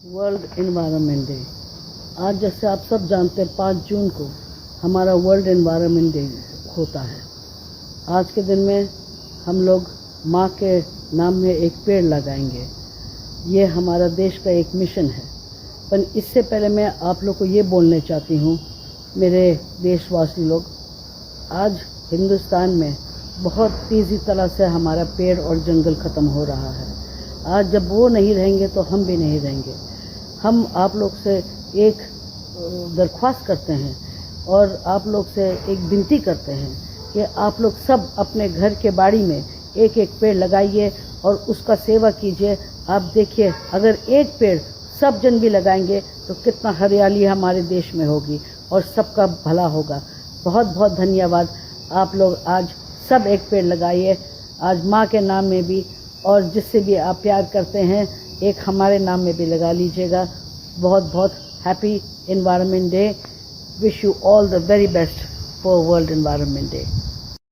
World environment day. आज जैसे आप सब जानते हैं 5 जून को हमारा वर्ल्ड एनवायरनमेंट डे होता है। आज के दिन में हम लोग माँ के नाम में एक पेड़ लगाएंगे। ये हमारा देश का एक मिशन है। पर इससे पहले मैं आप लोग को ये बोलना चाहती हूँ, मेरे देशवासी लोग, आज हिंदुस्तान में बहुत तेज़ी तरह से हमारा पेड़ और जंगल ख़त्म हो रहा है। आज जब वो नहीं रहेंगे तो हम भी नहीं रहेंगे। हम आप लोग से एक दरख्वास्त करते हैं और आप लोग से एक विनती करते हैं कि आप लोग सब अपने घर के बाड़ी में एक एक पेड़ लगाइए और उसका सेवा कीजिए। आप देखिए, अगर एक पेड़ सब जन भी लगाएंगे तो कितना हरियाली हमारे देश में होगी और सबका भला होगा। बहुत बहुत धन्यवाद। आप लोग आज सब एक पेड़ लगाइए, आज माँ के नाम में भी, और जिससे भी आप प्यार करते हैं एक हमारे नाम में भी लगा लीजिएगा। बहुत बहुत happy environment day. Wish you all the very best for world environment day.